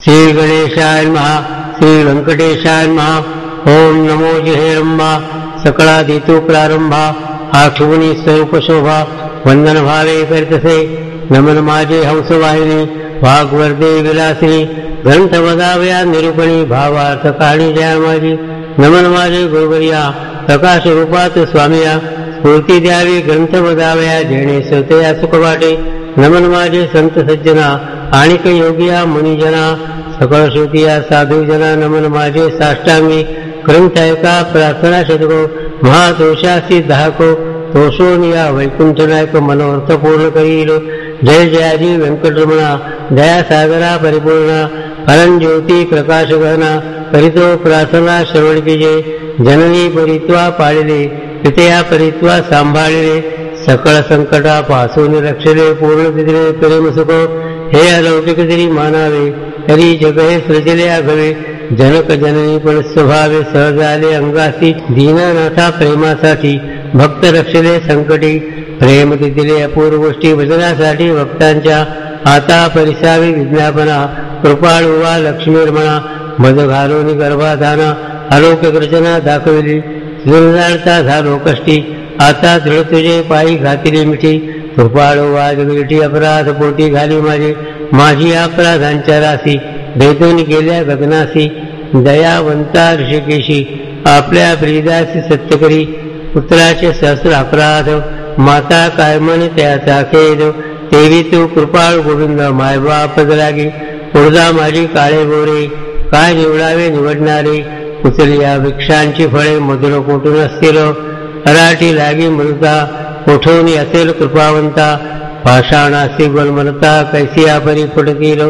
श्री गणेशाय नमः. श्री व्यंकटेशाय नमः. ओम नमो जिहेरंबा सकळादितो प्रारंभा आठवणी स्वरूप शोभा वंदन भावे करतसे. नमन माझे हंसवाहिनी वाग्वर्दे विलासिनी ग्रंथ वदाव्या निरूपणी भावार्थ काणी जया माझी. नमन माझे गुरुवर्या प्रकाश रूपात स्वामिया स्फूर्ती द्यावी ग्रंथ वदाव्या जेणे श्रोतया सुख वाटे. नमन माझे संत सज्जना आणिक योगिया मुनिजना सकळ श्रुतिया साधुजना. नमन माझे साष्टांगी ग्रंथ ऐका प्रार्थना शतको महादोषासी दाहको तोषून या वैकुंठ नायक मनोर्थ पूर्ण करील. जय जयाजी व्यंकटरमणा दयासागरा परिपूर्ण परंज्योती प्रकाश गहना करीतो प्रार्थना श्रवण कीजे. जननी परित्वा पाळिले पितया परित्वा सांभाळिले सकळ संकटापासून रक्षले पूर्ण तिथे प्रेम सुख. हे अलौकिक जरी मानावे तरी जग हे सृजले आघवे. जनक जननी पण स्वभावे सहज आले अंगासी. दीनानाथा प्रेमासाठी भक्त रक्षले संकटी. प्रेम दिले अपूर्व गोष्टी वचनासाठी भक्तांच्या आता परिसावी विज्ञापना. कृपाळुवा लक्ष्मीर्मणा मध घालून गर्भाधाना अलौकिक रचना दाखविली. दुर्जाळता झालो कष्टी आता दृढ तुझे पायी घातिले मिठी. कृपाळू वाजविठी अपराध पोटी घाली माझी अपराधांच्या राशी. भेदून गेल्या गगनासी दयावंता ऋषिकेशी आपल्या ब्रीदासी सत्यकरी. पुत्राचे सहस्र अपराध माता कायमन त्याचा खेद. तेवी तू कृपाळू गोविंद मायबाप जरागी. पुढजा माझी काळे गोरे काय निवडावे निवडणारे. उचलिया वृक्षांची फळे मधुर कोटून असतील. अराठी लागी मृता कोठवणी असेल कृपावंता. पाषाणासी गोलमलता कैसिया परी फुटतील.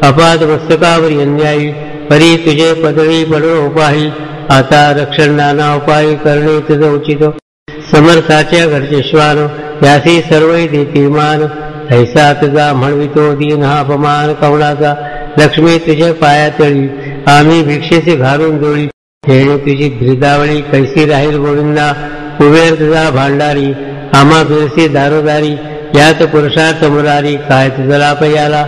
अपाद मस्तकावर अन्यायी परी तुझे पदवी पडून उपाही. आता रक्षण नाना उपाय करणे तुझं उचित. समर्थाच्या घरचे श्वान यासी सर्वही देती मान. ऐसा तुझा म्हणवितो दीन हा अपमान कवणाचा. लक्ष्मी तुझे पायातळी आम्ही भिक्षेचे घालून जोळी. खेळ तुझी गिरदावळी कैसी राहील गोविंदा. कुबेर तुझा भांडारी आम्हा फिरसी दारोदारी. यात पुरुषार्थ मुरारी काय तुझा लाभ याला.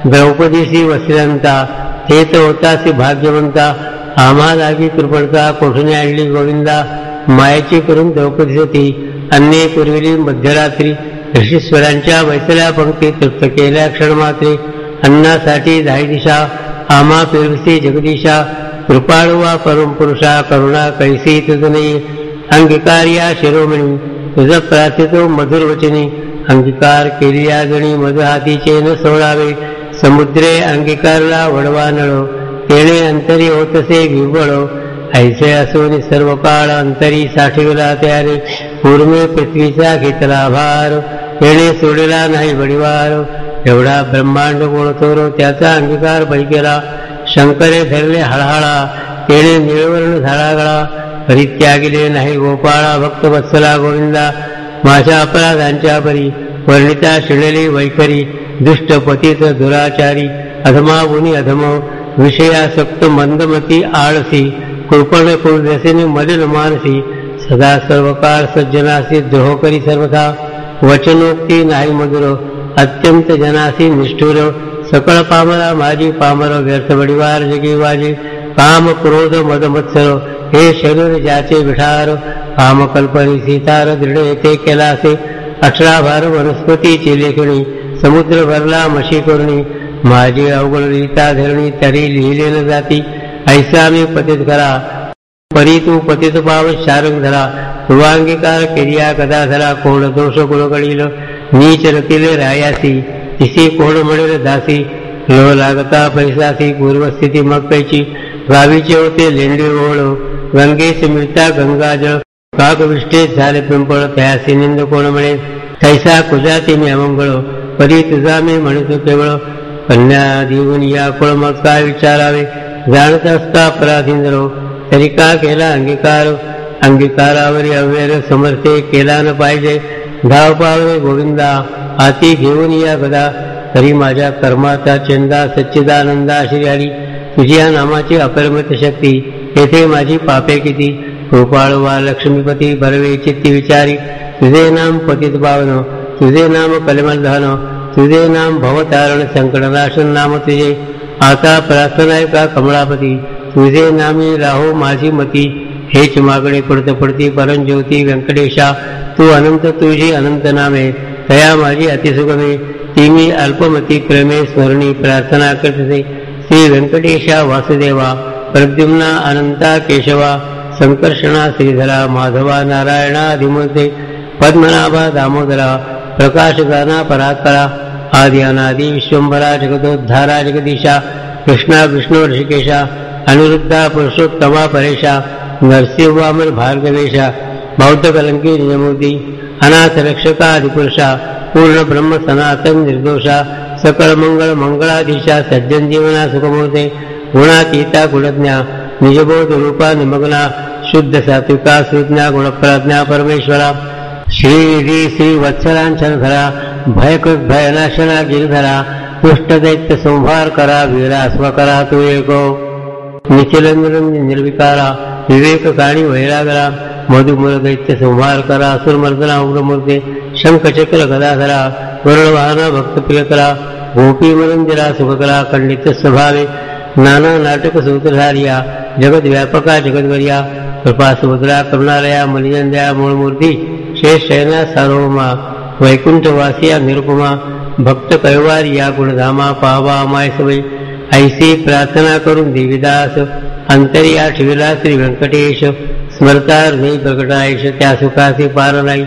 द्रौपदीसी वस्त्रंता हे तर होतासी भाग्यवंता. आम्हा लागी कृपणता कोठून आणली गोविंदा. मायेची करून द्रौपदी सती अन्य पुरविली मध्यरात्री. ऋषीश्वरांच्या वैसल्या पंक्ती तृप्त केल्या क्षणमात्रे. अन्नासाठी दाही दिशा आम्हा फिरसी जगदीशा. कृपाळुवा परम पुरुषा करुणा कैसी तुझ नाही. अंगीकार या शिरोमणी तुझ प्रार्थितो मधुर वचनी. अंगीकार केली या गणी मध हातीचे न सोडावे. समुद्रे अंगीकारला वडवा नळो तेणे अंतरी होतसे विवळ. ऐसे असून सर्व काळ अंतरी साठविला त्याने. पूर्वे पृथ्वीचा घेतला भार तेणे सोडला नाही बडिवार. एवढा ब्रह्मांड गोळतोरो त्याचा अंगीकार पैकेला. शंकरे धरले हळहळा तेणे निळवर्ण झाला गळा. परित्यागिले नाही गोपाळा भक्त वत्सला गोविंदा. माझ्या अपराधांच्या परी वर्णिता शिळली वैखरी. दुष्ट पतित दुराचारी अधमा गुणी अधम. विषयासक्त मंदमती आळसी कृपण कुलव्यसिनी मलिन मानसी. सदा सर्व काळ सज्जनासी द्रोह करी सर्वथा. वचनोक्ती नाही मधुर अत्यंत जनासी निष्ठुर. सकळ पामरा माझी पामर व्यर्थ बडिवार जगी वाजी. काम क्रोध मद मत्सर हे शरीर ज्याचे विठार. काम कल्पनी सीतार दृढ येथे केलासे. 18 भार वनस्पतीची लेखणी समुद्र भरला मशी करुणी. माझी अवघड रीता धरणी तरी लिहिले न जाती. ऐसा मी पतित करा परी तू पतित पाव शारंग धरा. पूर्वांगीकार केरिया कदा धरा. कोण दोष कुळकळील नीच रतिले रायासी. तिसी कोण म्हणेल दासी. लो लागता पैसासी पूर्वस्थिती मग पैची. गावीचे होते लेंडे ओळ गंगेस मिळता गंगाजळ. काकविष्ठेत झाले पिंपळ त्यासी निंद कोण म्हणे. कैसा कुजाती मी अमंगळ परी तुझा मी म्हणतो केवळ. कन्या देऊन या कुळ मग काय विचारावे. जाणत असता अपराधींद्र तरी का केला अंगीकार. अंगीकारावरी अव्यर समर्थे केला न पाहिजे. धाव पावले गोविंदा हाती घेऊन या गदा. तरी माझ्या कर्माचा चंदा सच्चिदानंदा श्रीहरी. तुझ्या नामाची अपरिमित शक्ती येथे माझी पापे किती. कृपाळवा लक्ष्मीपती भरवे चित्ती विचारी. तुझे नाम पतित पावन तुझे नाम कलमल दहन. तुझे नाम भवतारण संकटनाशन नाम तुझे. आता प्रार्थना का कमळापती, तुझे नामी राहो माझी मती. हेच मागणे पडत पडती परंज्योती व्यंकटेशा, तू अनंत तुझी अनंत नामे, तया माझी अतिसुगमे. ती मी अल्पमती प्रेमे स्मरणी प्रार्थना करते. श्री व्यंकटेशा वासुदेवा, प्रद्युम्ना अनंता केशवा, संकर्षणा श्रीधरा, माधवा नारायणा अधिमूर्ते, पद्मनाभा दामोदरा, प्रकाशगाना परात्परा, आदि अनादि विश्वंभरा, जगदोद्धारा जगदीशा, कृष्णा विष्णु ऋषिकेशा, अनिरुद्धा पुरुषोत्तमा परेशा, नरसिंह भार्गवेशा, बौद्ध कलंकी निजमूर्ती, अनाथ रक्षका आदिपुरुषा, पूर्ण ब्रह्म सनातन निर्दोषा, सकळ मंगळ मंगळाधीशा, सज्जन जीवना सुखमूर्ते, गुणातीता गुणज्ञा, निजबोध रूपा निमग्ना, शुद्ध सात्विका सुज्ञा गुणप्रज्ञा परमेश्वरा. श्री श्री वत्सलांचनधरा, भयकृत भयनाशना गिरधरा, पुष्ट दैत्य संहार करा, वीरा स्वकरा तू एको. निखिलंद्र निर्विकारा, विवेक काणी वैरागरा, मधुमूल दैत्य संहार करा, असुरमर्दना उग्रमूर्ते, शंखचक्र गदाधरा, वरुणवाहना भक्त प्रियकरा, गोपी मनंदिरा सुखकरा, खंडित स्वभावे, नाना नाटक सूत्रधारिया, जगद व्यापका जगद्वर्या, कृपा सुभद्रा करुणालया, मलिनंद्या मूळमूर्ती, शेष शयना सार्वभौमा, वैकुंठवासिया निरुपमा, भक्त कैवारी या गुणधामा, पावा माय सवय. ऐसी प्रार्थना करून देवीदास, अंतरिया ठेविला श्री व्यंकटेश, स्मरतार नाही प्रकटायश, त्या सुखाचे पार नाही.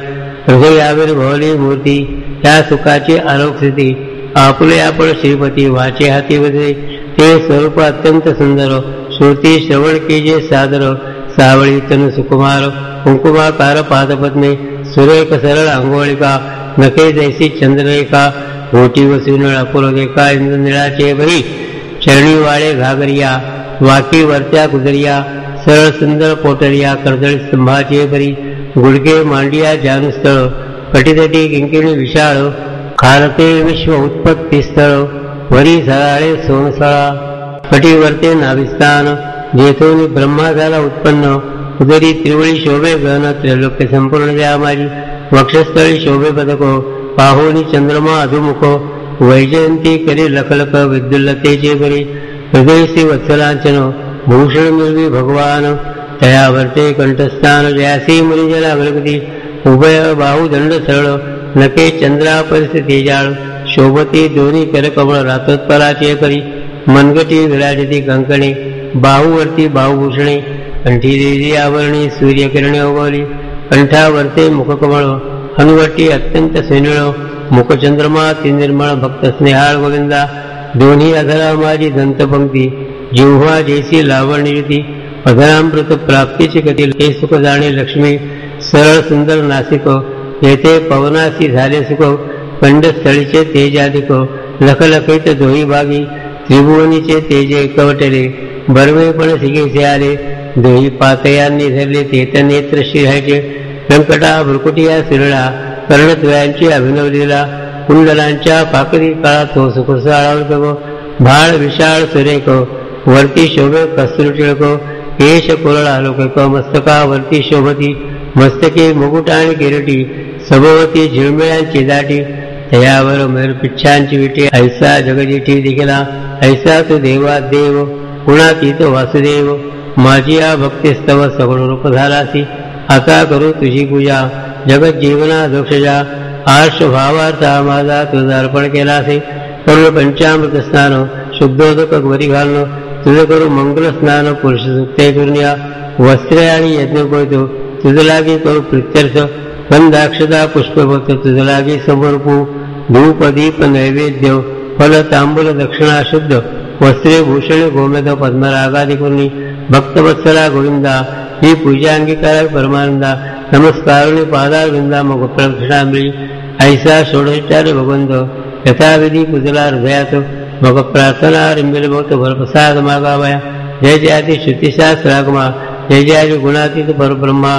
हृदयावर भवली मूर्ती, त्या सुखाची आलोक स्थिती, आपुले आपण श्रीपती, वाचे हाती वजे, ते स्वरूप अत्यंत सुंदर, श्रुती श्रवण केजे सादर, सावळी तनु सुकुमार, कुंकुमाकार पादपद्मे, सुरेख सरळ अंगोळिका, नखे जैसी चंद्ररेखा, घोटी व सिनळ अपुरदेखा, इंद्रनिळाचे बरी, चरणी वाळे घागरिया, वाकी वरत्या कुदरिया, सरळ सुंदर पोटरिया, कर्दळी स्तंभाचे बरी, गुडगे मांडिया जानस्थळ, पटीतटी किंकिणी विशाळ, खारते विश्व उत्पत्ती स्थळ, वरी झळाळे सोनसळा, पटीवरते नाभिस्थान, जेथून ब्रह्मा झाला उत्पन्न, उदरी त्रिवळी शोभे गहन, त्रैलोक्य संपूर्ण द्या माझी, वक्षस्थळी शोभे पदको, पाहोनी चंद्रमा अधुमुख, वैजयंती करी लखलख, विद्युल्लतेचे बरी, हृदय श्री वत्सलांचन, भूषण मिळवी भगवान, तयावरते कंठस्थान, जयासी मुनिजला गणपती, उभय बाहू दंड सरळ, नके चंद्रा परिस्थिती जाळ, शोभती दोन्ही करकमळ, रातोत्पराचे करी, मनगटी विराजती कंकणे, बाहूवरती बाहुभूषणे, कंठी देवी आवरणी, सूर्यकिरणे उगवली, कंठावरते मुखकमळ, हनुवटी अत्यंत सैनिळ, मुखचंद्रमा ती निर्मळ, भक्त स्नेहाळ गोविंदा, दोन्ही अधरा माझी दंतपंक्ती, जिव्हा जैसी लावण्यती, अधरामृत प्राप्तीची गती, हे सुख जाणे लक्ष्मी, सरळ सुंदर नासिक, येथे पवनासी झाले सुख, कंडस्थळीचे तेजाधिक, लखलखित दोही भागी, त्रिभुवनीचे तेजे एकवटले, बर्वेपण सिगेचे आले, दोही पातयांनी धरले, तेत नेत्र शिहायचे, व्यंकटा भ्रुकुटिया सिरळा, कर्णद्वयांची अभिनवलीला, कुंडलांच्या पाकरी काळात तो सुखस आळवतो, भाळ विशाळ सुरेख, वरती शोभे कस्तुर टिळक, केश कोरळा लोकक, मस्तकावरती शोभती, मस्तके मुकुट आणि किरटी, सभोवती झिळमिळ्यांची दाटी, तयावर मयूरपिच्छांची विटी, ऐसा जगजिठी दिखेला, ऐसा तू देवा देव, गुणातीत वासुदेव, माझी या भक्तिस्तव सगुण रूप झालासी, आता करू तुझी पूजा, जगत जीवना दोक्षजा, आर्ष भावार्था माझा तुझा अर्पण केलासे, करुण पंचामृत स्नान, शुद्धोदक वरी घालणं, तुझं करू मंगल स्नान, पुरुष सुक्ते करुण्या, वस्त्रे आणि यज्ञ करतो, तुझ लागी करू प्रित्यर्थ, गंधाक्षदा पुष्पभक्त तुझ लागी समर्पू, धूप दीप नैवेद्य, फल तांबूल दक्षिणा शुद्ध, वस्त्रे भूषणे गोमेद पद्मरागादी करुणी, भक्तवत्सला गोविंदा, ही पूजा अंगीकारा परमानंदा, नमस्कारुणी पादारविंदा मग प्रदक्षिणांबळी, ऐसा षोडोपचार भगवंत, यथाविधी पूजला हृदयात, मग प्रार्थना रिंबिल भक्त भरप्रसाद मागावया, जय जयाती श्रुतिशास्त्रागमा, जय जयाजी गुणातीत परब्रह्मा,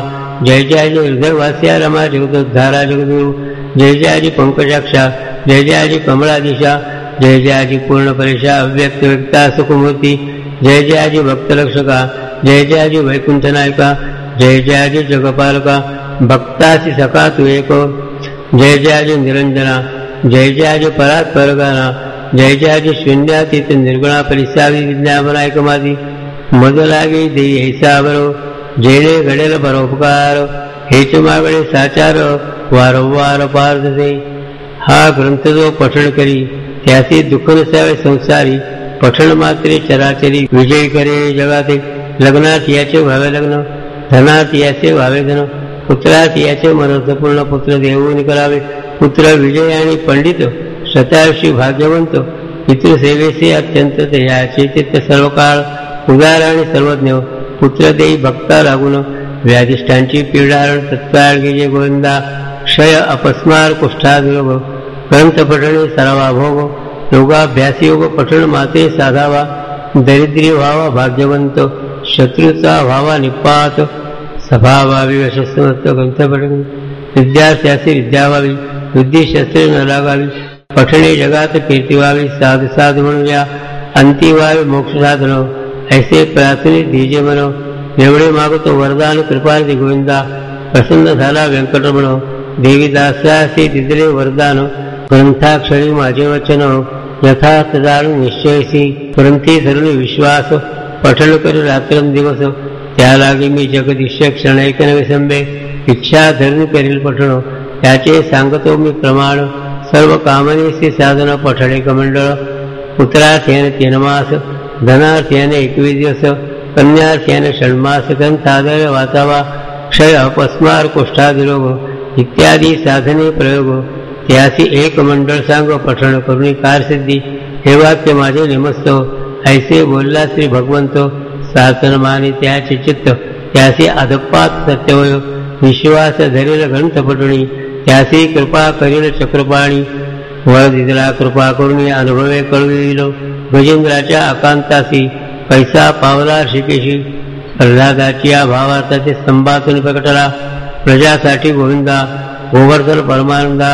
जय जयाजी हृदयवासिया रमा जगदोद्धारा जगद्गुरु, जय जयाजी पंकजाक्षा, जय जयाजी कमळाधीशा, जय जयाजी पूर्ण परेशा, अव्यक्त व्यक्ता सुखमूर्ती, जय जयाजी भक्तरक्षका, जय जयाजी वैकुंठ नायका, जय जयाजी जगपालका, भक्तासी सखा तू एक, जय जयाजी निरंजना, जय जयाजी परात परगाना, जयजाजी शून्यातीत निर्गुणा परिसावी विज्ञापनायकमादी मद लागे देई ऐसा बरो जेणे घडेल परोपकार हेच मागणे साचार वारंवार पारदे. हा ग्रंथ जो पठण करी त्याचे दुःख नसावे संसारी पठण मात्रे चराचरी विजय करे जगाते. लग्नात याचे व्हावे लग्न धनात याचे व्हावे धन पुत्रात याचे मनोरथपूर्ण पुत्र देऊन करावे. पुत्र विजय आणि पंडित शतायुषी भाग्यवंत पितृसेवेचे अत्यंत याचे चित्त सर्व काळ उदार आणि सर्वज्ञ पुत्र देई भक्ता लागून व्याधिष्ठांची पीडारण तत्काळ गेजे गोविंदा. क्षय अपस्मार कुष्ठादिरोग ग्रंथ पठणे सरावा भोग योगाभ्यासी योग पठण माते साधावा. दरिद्री व्हावा भाग्यवंत शत्रूचा व्हावा निपात सभा व्हावी यशस्वत ग्रंथ पठण. विद्यार्थ्यासी विद्या व्हावी बुद्धी शस्त्रे न लागावी पठणे जगात कीर्ती व्हावी. साध साध म्हणूया अंती व्हावे मोक्ष साधन ऐसे प्रार्थने दीजे मन. एवढे मागतो वरदान कृपार्थी गोविंदा प्रसन्न झाला व्यंकटरमण. देवीदासासी दिदले वरदान ग्रंथाक्षरी माझे वचन यथार्थ जाणून निश्चयसी ग्रंथी धरून विश्वास पठण करू रात्रं दिवस. त्या लागे मी जगदीश क्षण ऐकन विसंबे इच्छा धरून करील पठण त्याचे सांगतो मी प्रमाण. सर्व कामनेचे साधन पठणे कमंडळ पुत्रार्थ्याने 3 मास धनार्थ्याने 21 दिवस कन्यार्थ्याने षण्मास ग्रंथादय वाचावा. क्षय अपस्मार कुष्ठादिरोग इत्यादी साधने प्रयोग त्यासी एक मंडळ सांग पठण करुणी कारसिद्धी. हे वाक्य माझे निमस्तव ऐसे बोलला श्री भगवंत सासन माने त्याचे चित्त त्यासी अधपात सत्यवय विश्वास धरेल ग्रंथ पठणी त्यासी कृपा करील चक्रपाणी. वळ दिदला कृपा करुणी अनुभवे कळविल गजेंद्राच्या आकांतासी पैसा पावला ऋषिकेशी. प्रल्हादाची या भावार्थाचे स्तंभातून प्रकटला प्रजासाठी गोविंदा. गोवर्धन परमानंदा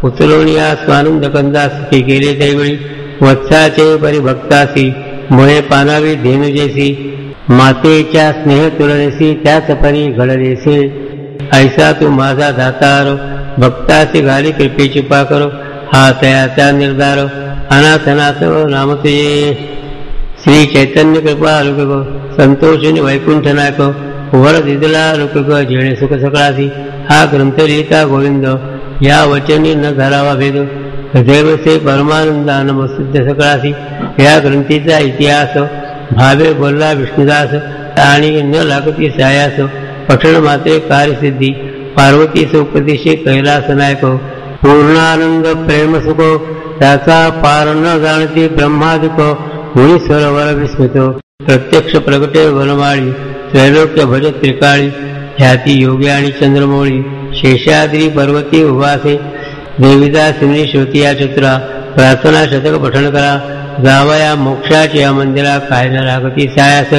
उचलोनिया स्वानंद कंदा सुखी केले त्यावेळी वत्साचे परिभक्तासी मुळे पानावी धेनुजेसी. मातेच्या स्नेह तुलनेसी त्याच परी घडलेसी. ऐसा तू माझा दातार भक्तासी घाली कृपेची पाकर. हा तयाचा निर्धार अनाथनाथ नाम तुझे. श्री चैतन्य कृपा लुक संतोषिनी वैकुंठ नायक वर दिदला लुक जेणे सुख सकळासी. हा ग्रंथ लिहिता गोविंद या वचनी न धरावा भेद हृदयवसे परमानंदा नमसिद्ध सकळासी. या ग्रंथीचा इतिहास भावे बोलला विष्णुदास आणि न लागती सायास. पठण मात्रे कार्यसिद्धी पार्वती उपदेशे कैलास नायक. पूर्णानंद प्रेम सुख त्याचा पार न जाणती ब्रह्मादिक मुनी सरोवर विस्मित. प्रत्यक्ष प्रगटे वनमाळी त्रैलोक्य भज त्रिकाळी. ख्याती योगी आणि चंद्रमौळी शेषाद्री पर्वती उभासे. देवीदासिनी श्रुतिया चित्रा प्रार्थना शतक पठण करा. जावया मोक्षाच्या मंदिरा काय न लागती सायास.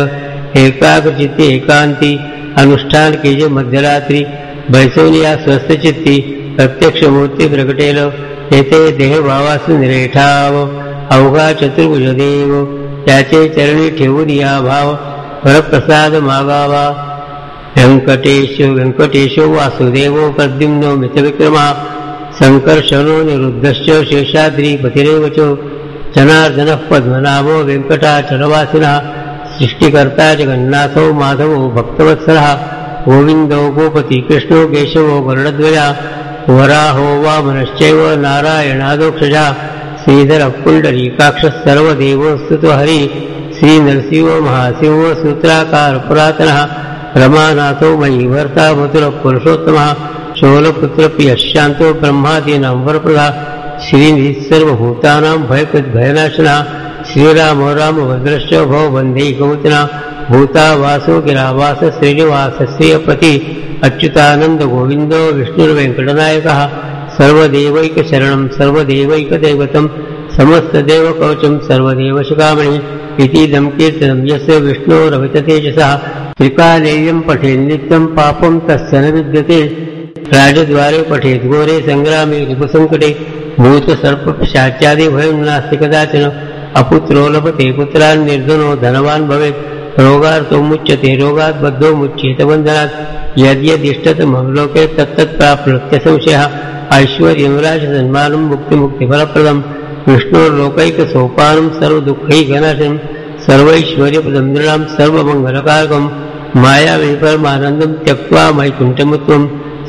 एकाग्र चित्ते एकांती अनुष्ठान केजे मध्यरात्री. बैसवनिया स्वस्थ चित्ती प्रत्यक्ष मूर्ती प्रगटेल तेथे देह भावासून रेठाव. अवघा चतुर्भुज देव त्याचे चरणी ठेवून या भाव परप्रसाद मागावा. व्यंकटेशो वासुदेवो प्रद्युम्नो मितविक्रमा. संकर्षणो निरुद्धश्च शेषाद्री पतिरेवच. जनार्दनः पद्मनाभो वेंकटाचलवासिनः. सृष्टिकर्ता जगन्नाथो माधवो भक्तवत्सलः. गोविंदो गोपति कृष्णो केशवो गरुडध्वजा. वराहो वामनश्चैव नारायणादोक्षजा. श्रीधर पुंडरीकाक्ष सर्वदेवो स्तुतो हरि. श्री नरसिंह महासिंह सूत्राकार पुरातनः. रमानाथो मयि भर्ता मथुर पुरुषोत्तमः. शोलपुत्र प्रियशांतो ब्रह्मादीनां वरप्रदा. श्रीनिधि सर्वभूतानां भयनाशनः. श्रीराम राम भद्रश्च भवबन्धे गौतना. भूता वासो गिरावास श्रीनिवास श्रियपति. अच्युतानंद गोविंदो विष्णुर्वेंकटनायकः. सर्वदेवैकशरणं सर्वदेवैकदैवतं. समस्तदेवकवचं सर्वदेवशिखामणि. इतीदं कीर्तनं यस्य विष्णोरविततेजसः. त्रिकालेयं पठेत् नित्यं पापं तस्य न विद्यते. राजद्वारे पठेत् घोरे संग्रामे रिपुसंकटे. भूतसर्पपिशाच्यादि भयं नास्ति कदाचन. अपुत्रो लभते पुत्रान् निर्धनो धनवान् भवेत्. रोगार्तो मुच्यते रोगात् बद्धो मुच्येत बन्धनात्. यद्यदिष्टतमं लोके तत्तत् प्राप्नोत्य संशयः. ऐश्वर्यं राजसन्मानं मुक्तिमुक्तिफलप्रदं. विष्णुर्लोकैकसोपानं सर्वदुःखैकनाशनं सर्वैश्वर्यप्रदं नृणां सर्वमङ्गलकारकं मायामयि परमानन्दं त्यक्त्वा वैकुण्ठमुत्वं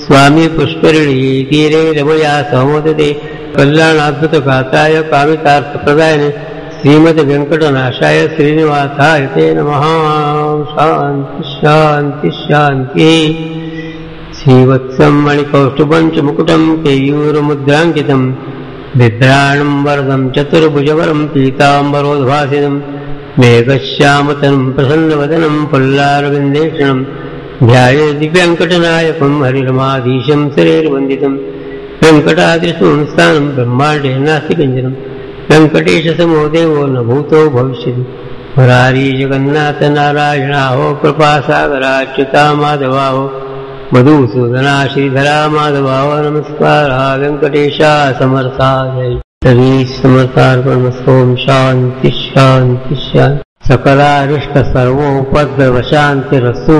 स्वामी पुष्करिणी तीरे रमया समोदते कल्याणाद्भुतगात्राय कामितार्थप्रदायिने श्रीमद्वेङ्कटनाशाय श्रीनिवासाय ते नमः। शान्ति शान्ति शान्तिः। श्रीवत्सं मणिकौस्तुभं च मुकुटं केयूरमुद्राङ्कितं बिभ्राणं वरदं चतुर्भुजवरं पीताम्बरोद्भासितं मेघश्यामतनं प्रसन्नवदनं पुल्लारविन्देक्षणं ध्यायेत् दिव्यवेङ्कटनायकं हरिरमाधीशं सुरेर्वन्दितं वेङ्कटाद्रिसंस्थानं ब्रह्माण्डे नास्ति किञ्चनं वेङ्कटेशसमो देवो न भूतो भविष्यति मुरारी जगन्नाथ नारायणाहो कृपासागराच्युता माधवाहो मधुसूदना श्रीधरा माधवाहो नमस्कारा वेङ्कटेशा समर्था जय श्री समर्थार्पणमस्तु। शान्ति शान्ति शान्ति। सकलारिष्ट सर्वोपद्रव शान्तिरस्तु।